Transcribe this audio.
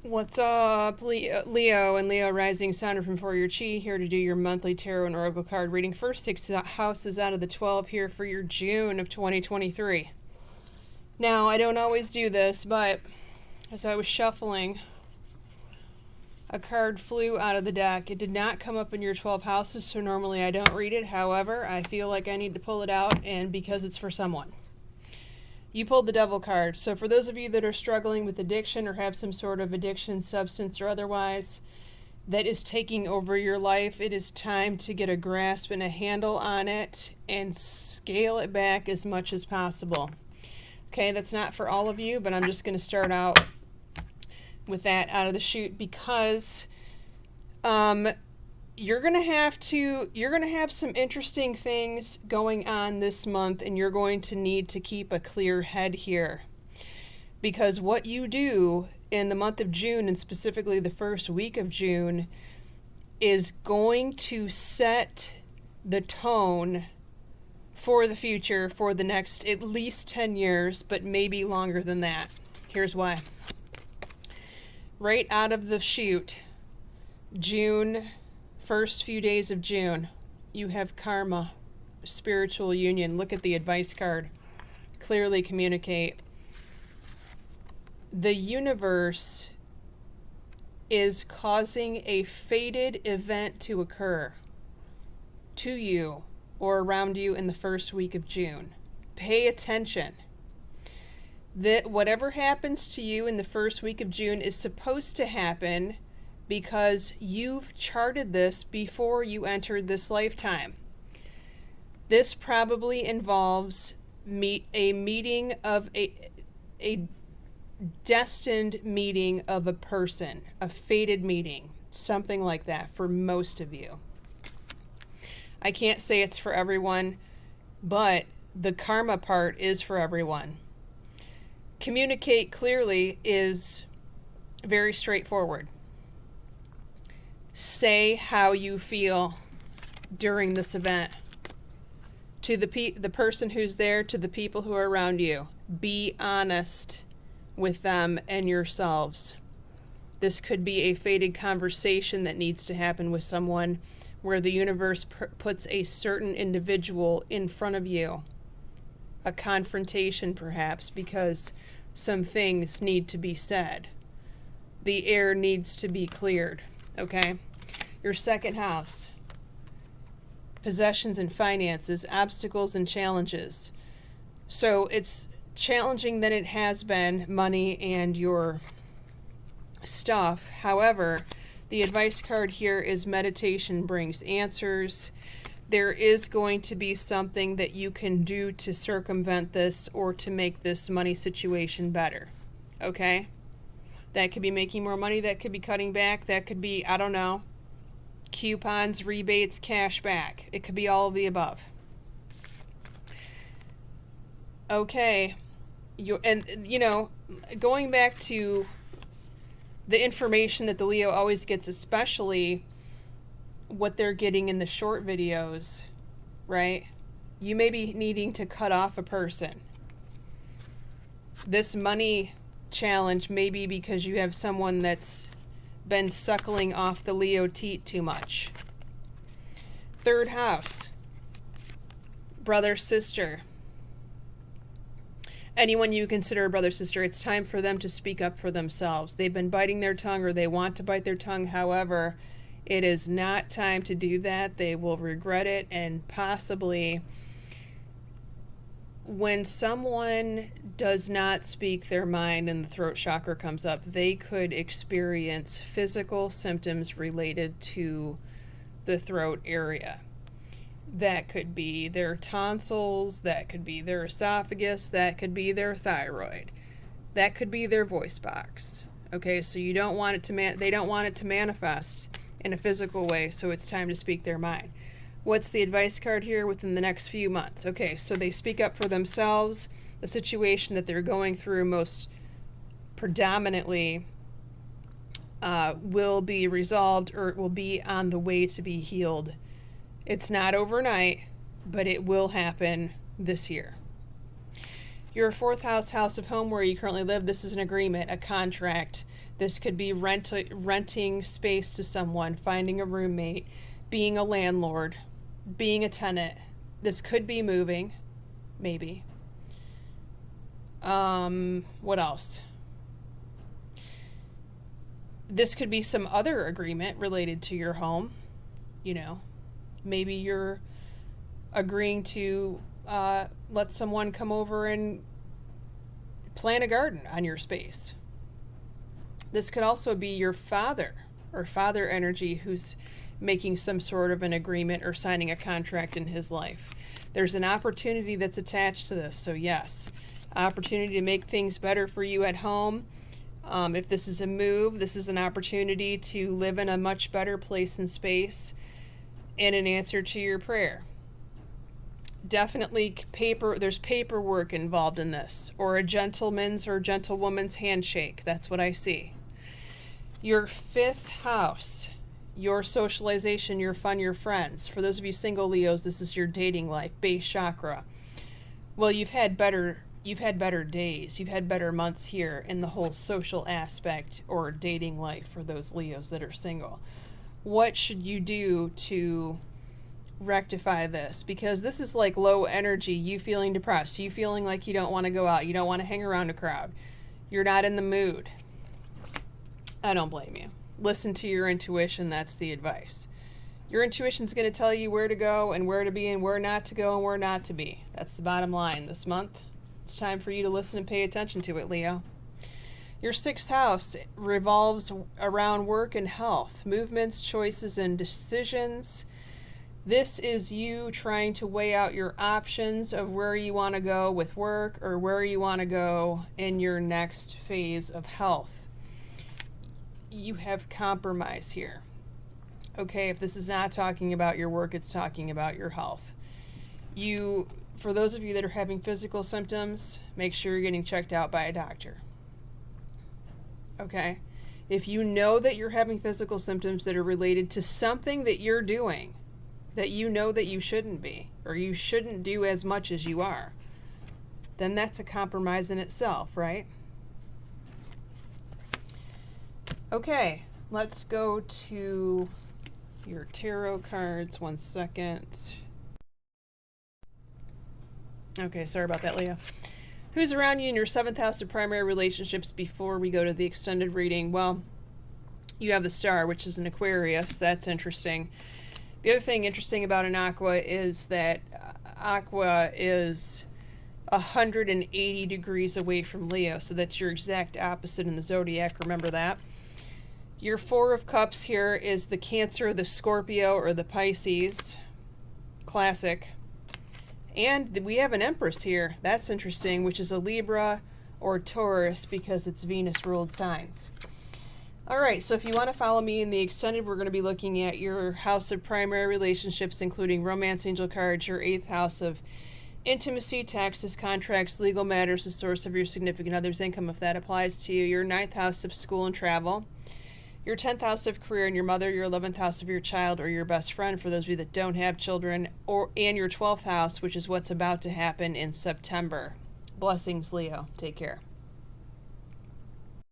What's up, Leo and Leo Rising, Sondra from For Your Chi, here to do your monthly tarot and oracle card reading. First 6 houses out of the 12 here for your June of 2023. Now, I don't always do this, but as I was shuffling, a card flew out of the deck. It did not come up in your 12 houses, so normally I don't read it. However, I feel like I need to pull it out, and because it's for someone. You pulled the Devil card. So for those of you that are struggling with addiction or have some sort of addiction, substance or otherwise, that is taking over your life, it is time to get a grasp and a handle on it and scale it back as much as possible. Okay, that's not for all of you, but I'm just going to start out with that out of the chute because you're going to have some interesting things going on this month, and you're going to need to keep a clear head here. Because what you do in the month of June, and specifically the first week of June, is going to set the tone for the future for the next at least 10 years, but maybe longer than that. Here's why. Right out of the chute, June, first few days of June, you have karma, spiritual union. Look at the advice card. Clearly communicate. The universe is causing a fated event to occur to you or around you in the first week of June. Pay attention. That whatever happens to you in the first week of June is supposed to happen because you've charted this before you entered this lifetime. This probably involves a meeting of a destined meeting of a person, a fated meeting, something like that for most of you. I can't say it's for everyone, but the karma part is for everyone. Communicate clearly is very straightforward. Say how you feel during this event to the person who's there, to the people who are around you. Be honest with them and yourselves. This could be a fated conversation that needs to happen with someone where the universe puts a certain individual in front of you. A confrontation perhaps, because some things need to be said. The air needs to be cleared. Okay? Your second house. Possessions and finances, obstacles and challenges. So it's challenging than it has been, money and your stuff. However, the advice card here is meditation brings answers. There is going to be something that you can do to circumvent this or to make this money situation better. Okay? That could be making more money. That could be cutting back. That could be, I don't know, coupons, rebates, cash back. It could be all of the above. Okay. Going back to the information that the Leo always gets, especially what they're getting in the short videos, right? You may be needing to cut off a person. This money challenge may be because you have someone that's been suckling off the Leo teat too much. Third house. Brother, sister. Anyone you consider a brother, sister, it's time for them to speak up for themselves. They've been biting their tongue, or they want to bite their tongue. However, it is not time to do that. They will regret it, and possibly when someone does not speak their mind and the throat chakra comes up, they could experience physical symptoms related to the throat area. That could be their tonsils, that could be their esophagus, that could be their thyroid, that could be their voice box. Okay, so you don't want it to they don't want it to manifest in a physical way, so it's time to speak their mind. What's the advice card here? Within the next few months. Okay, so they speak up for themselves. The situation that they're going through most predominantly will be resolved, or it will be on the way to be healed. It's not overnight, but it will happen this year. Your fourth house of home where you currently live, this is an agreement, a contract. This could be renting space to someone, finding a roommate, being a landlord, being a tenant. This could be moving, maybe. What else? This could be some other agreement related to your home. You know, maybe you're agreeing to let someone come over and plant a garden on your space. This could also be your father or father energy who's making some sort of an agreement or signing a contract in his life. There's an opportunity that's attached to this, so yes, opportunity to make things better for you at home. If this is a move, this is an opportunity to live in a much better place and space, and an answer to your prayer. Definitely there's paperwork involved in this, or a gentleman's or gentlewoman's handshake. That's what I see. Your fifth house, your socialization, your fun, your friends. For those of you single Leos, this is your dating life, base chakra. Well, you've had better days, you've had better months here in the whole social aspect or dating life for those Leos that are single. What should you do to rectify this? Because this is like low energy, you feeling depressed, you feeling like you don't want to go out, you don't want to hang around a crowd, you're not in the mood. I don't blame you. Listen to your intuition. That's the advice. Your intuition's going to tell you where to go and where to be and where not to go and where not to be. That's the bottom line this month. It's time for you to listen and pay attention to it, Leo. Your sixth house revolves around work and health, movements, choices, and decisions. This is you trying to weigh out your options of where you want to go with work or where you want to go in your next phase of health. You have compromise here. Okay, if this is not talking about your work, it's talking about your health. For those of you that are having physical symptoms, make sure you're getting checked out by a doctor. Okay? If you know that you're having physical symptoms that are related to something that you're doing that you know that you shouldn't be, or you shouldn't do as much as you are, then that's a compromise in itself, right? Okay, let's go to your tarot cards. 1 second. Okay, sorry about that, Leo. Who's around you in your 7th house of primary relationships before we go to the extended reading? Well, you have the star, which is an Aquarius. That's interesting. The other thing interesting about an Aqua is that Aqua is 180 degrees away from Leo, so that's your exact opposite in the zodiac. Remember that. Your 4 of Cups here is the Cancer, the Scorpio, or the Pisces. Classic. And we have an Empress here. That's interesting, which is a Libra or Taurus because it's Venus-ruled signs. All right, so if you want to follow me in the extended, we're going to be looking at your house of primary relationships, including romance angel cards, your 8th house of intimacy, taxes, contracts, legal matters, the source of your significant other's income, if that applies to you, your 9th house of school and travel, your 10th house of career and your mother, your 11th house of your child or your best friend, for those of you that don't have children, and your 12th house, which is what's about to happen in September. Blessings, Leo. Take care.